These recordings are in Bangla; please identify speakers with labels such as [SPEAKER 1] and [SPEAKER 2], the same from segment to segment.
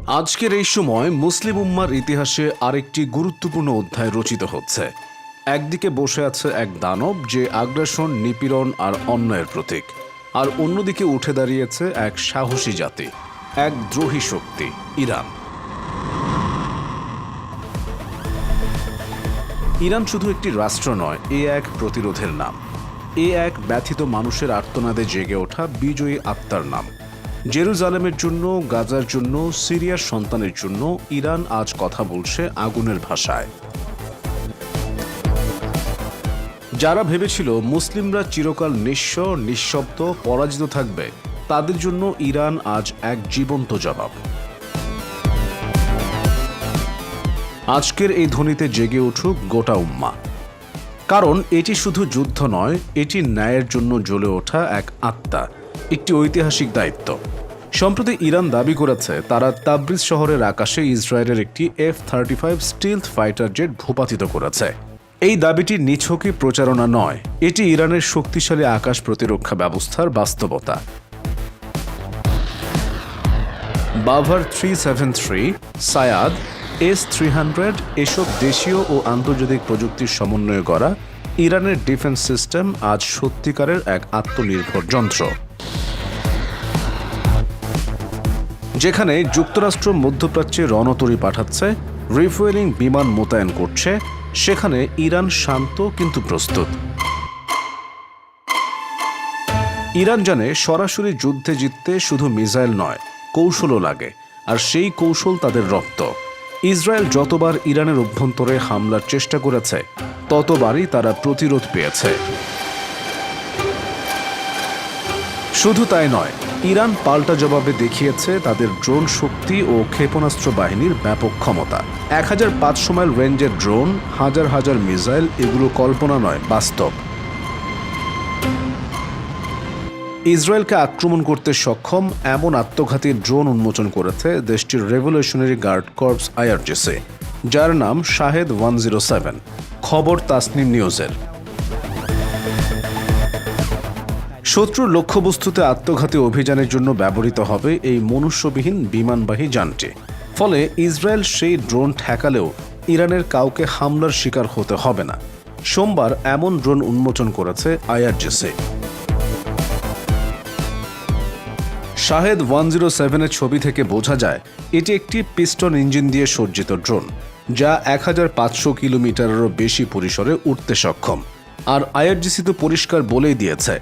[SPEAKER 1] আজকের এই সময় মুসলিম উম্মার ইতিহাসে আরেকটি গুরুত্বপূর্ণ অধ্যায় রচিত হচ্ছে। একদিকে বসে আছে এক দানব যে আগ্রাসন, নিপীড়ন আর অন্যায়ের প্রতীক, আর অন্যদিকে উঠে দাঁড়িয়েছে এক সাহসী জাতি, এক দ্রোহী শক্তি, ইরান। ইরান শুধু একটি রাষ্ট্র নয়, এ এক প্রতিরোধের নাম, এ এক ব্যথিত মানুষের আর্তনাদে জেগে ওঠা বিজয়ী আত্মার নাম। জেরুজালেমের জন্য, গাজার জন্য, সিরিয়ার সন্তানের জন্য ইরান আজ কথা বলছে আগুনের ভাষায়। যারা ভেবেছিল মুসলিমরা চিরকাল নিঃস্ব, নিঃশব্দ, পরাজিত থাকবে, তাদের জন্য ইরান আজ এক জীবন্ত জবাব। আজকের এই ধ্বনিতে জেগে উঠুক গোটা উম্মা, কারণ এটি শুধু যুদ্ধ নয়, এটি ন্যায়ের জন্য জ্বলে ওঠা এক আত্মা, একটি ঐতিহাসিক দায়িত্ব। সম্প্রতি ইরান দাবি করেছে তারা তাবরিজ শহরের আকাশে ইসরায়েলের একটি F-35 স্টিলথ ফাইটার জেট ভূপাতিত করেছে। এই দাবিটি নিছকই প্রচারণা নয়, এটি ইরানের শক্তিশালী আকাশ প্রতিরক্ষা ব্যবস্থার বাস্তবতা। বাভার 373, সায়াদ, S-300 এসব দেশীয় ও আন্তর্জাতিক প্রযুক্তির সমন্বয়ে গড়া ইরানের ডিফেন্স সিস্টেম আজ সত্যিকারের এক আত্মনির্ভর যন্ত্র। যেখানে যুক্তরাষ্ট্র মধ্যপ্রাচ্যে রণতরী পাঠাচ্ছে, রিফুয়েলিং বিমান মোতায়েন করছে, সেখানে ইরান শান্ত কিন্তু প্রস্তুত। ইরান জানে সরাসরি যুদ্ধে জিততে শুধু মিসাইল নয়, কৌশলও লাগে, আর সেই কৌশল তাদের রপ্ত। ইসরায়েল যতবার ইরানের অভ্যন্তরে হামলার চেষ্টা করেছে, ততবারই তারা প্রতিরোধ পেয়েছে। শুধু তাই নয়, ইরান পাল্টা জবাবে দেখিয়েছে তাদের ড্রোন শক্তি ও ক্ষেপণাস্ত্র বাহিনীর ব্যাপক ক্ষমতা। 1500 মাইল রেঞ্জের ড্রোন, হাজার হাজার মিসাইল, এগুলো কল্পনা নয়, বাস্তব। ইসরায়েলকে আক্রমণ করতে সক্ষম এমন আত্মঘাতী ড্রোন উন্মোচন করেছে দেশটির রেভলিউশনারি গার্ড কর্পস IRGC, যার নাম শাহেদ 107। খবর তাসনিম নিউজের। শত্রুর লক্ষ্যবস্তুতে আত্মঘাতী অভিযানের জন্য ব্যবহৃত হবে এই মনুষ্যবিহীন বিমানবাহী যানটি। ফলে ইসরায়েল সেই ড্রোন ঠেকালেও ইরানের কাউকে হামলার শিকার হতে হবে না। সোমবার এমন ড্রোন উন্মোচন করেছে IRGC। শাহেদ 107-এর ছবি থেকে বোঝা যায় এটি একটি পিস্টন ইঞ্জিন দিয়ে সজ্জিত ড্রোন, যা 1500 কিলোমিটারেরও বেশি পরিসরে উঠতে সক্ষম। আর IRGC তো পরিষ্কার বলেই দিয়েছে,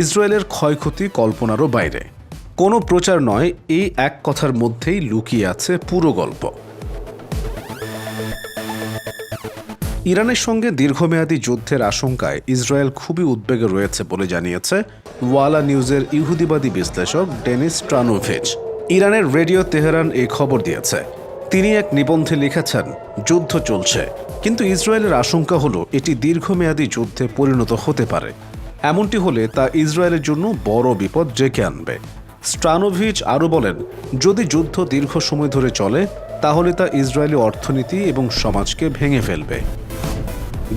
[SPEAKER 1] ইসরায়েলের ক্ষয়ক্ষতি কল্পনারও বাইরে। কোনো প্রচার নয়, এই এক কথার মধ্যেই লুকিয়ে আছে পুরো গল্প। ইরানের সঙ্গে দীর্ঘমেয়াদী যুদ্ধের আশঙ্কায় ইসরায়েল খুবই উদ্বেগে রয়েছে বলে জানিয়েছে ওয়ালা নিউজের ইহুদিবাদী বিশ্লেষক ডেনিস স্ট্রানোভিচ। ইরানের রেডিও তেহরান এই খবর দিয়েছে। তিনি এক নিবন্ধে লিখেছেন, যুদ্ধ চলছে, কিন্তু ইসরায়েলের আশঙ্কা হলো এটি দীর্ঘমেয়াদী যুদ্ধে পরিণত হতে পারে। এমনটি হলে তা ইসরায়েলের জন্য বড় বিপদ ডেকে আনবে। স্ট্রানোভিচ আরও বলেন, যদি যুদ্ধ দীর্ঘ সময় ধরে চলে, তাহলে তা ইসরায়েলি অর্থনীতি এবং সমাজকে ভেঙে ফেলবে।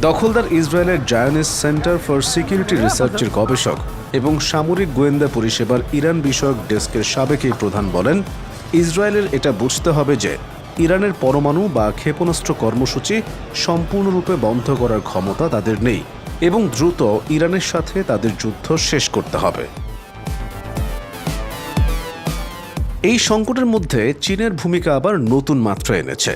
[SPEAKER 1] দখলদার ইসরায়েলের জায়নিস্ট সেন্টার ফর সিকিউরিটি রিসার্চের গবেষক এবং সামরিক গোয়েন্দা পরিষেবার ইরান বিষয়ক ডেস্কের সাবেক এই প্রধান বলেন, ইসরায়েলের এটা বুঝতে হবে যে ইরানের পরমাণু বা ক্ষেপণাস্ত্র কর্মসূচি সম্পূর্ণরূপে বন্ধ করার ক্ষমতা তাদের নেই এবং দ্রুত ইরানের সাথে তাদের যুদ্ধ শেষ করতে হবে। এই সংকটের মধ্যে চীনের ভূমিকা আবার নতুন মাত্রা এনেছে।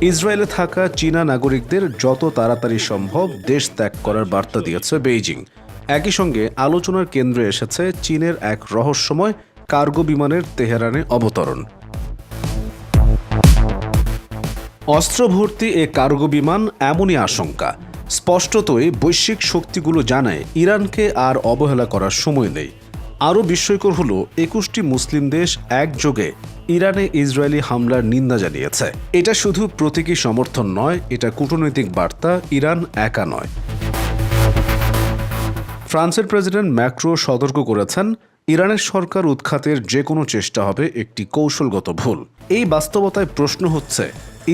[SPEAKER 1] ইসরায়েলে থাকা চীনা নাগরিকদের যত তাড়াতাড়ি সম্ভব দেশ ত্যাগ করার বার্তা দিয়েছে বেইজিং। একই সঙ্গে আলোচনার কেন্দ্রে এসেছে চীনের এক রহস্যময় কার্গো বিমানের তেহরানে অবতরণ। অস্ত্রভর্তি এ কার্গো বিমান এমনই আশঙ্কা। স্পষ্টতই বৈশ্বিক শক্তিগুলো জানায় ইরানকে আর অবহেলা করার সময় নেই। আরও বিস্ময়কর হল, 21টি মুসলিম দেশ একযোগে ইরানে ইসরায়েলি হামলার নিন্দা জানিয়েছে। এটা শুধু প্রতীকী সমর্থন নয়, এটা কূটনৈতিক বার্তা, ইরান একা নয়। ফ্রান্সের প্রেসিডেন্ট ম্যাক্রো সতর্ক করেছেন, ইরানের সরকার উৎখাতের যে কোনো চেষ্টা হবে একটি কৌশলগত ভুল। এই বাস্তবতায় প্রশ্ন হচ্ছে,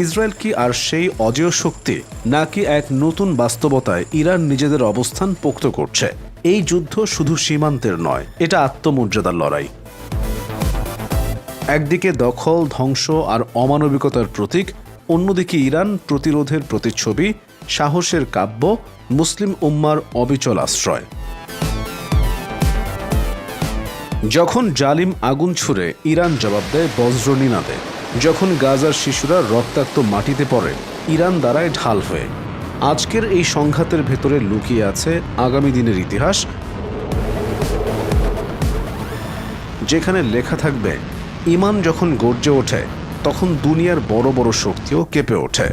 [SPEAKER 1] ইসরায়েল কি আর সেই অজেয় শক্তি, নাকি এক নতুন বাস্তবতায় ইরান নিজেদের অবস্থান পোক্ত করছে? এই যুদ্ধ শুধু সীমান্তের নয়, এটা আত্মমর্যাদার লড়াই। একদিকে দখল, ধ্বংস আর অমানবিকতার প্রতীক, অন্যদিকে ইরান প্রতিরোধের প্রতিচ্ছবি, সাহসের কাব্য, মুসলিম উম্মার অবিচল আশ্রয়। যখন জালিম আগুন ছুড়ে ইরান জবাব দেয় বজ্রনিনাদে, যখন গাজার শিশুরা রক্তাক্ত মাটিতে পড়ে ইরান দাঁড়ায় ঢাল হয়ে। আজকের এই সংঘাতের ভেতরে লুকিয়ে আছে আগামী দিনের ইতিহাস, যেখানে লেখা থাকবে, ঈমান যখন গর্জে ওঠে তখন দুনিয়ার বড় বড় শক্তিও কেঁপে ওঠে।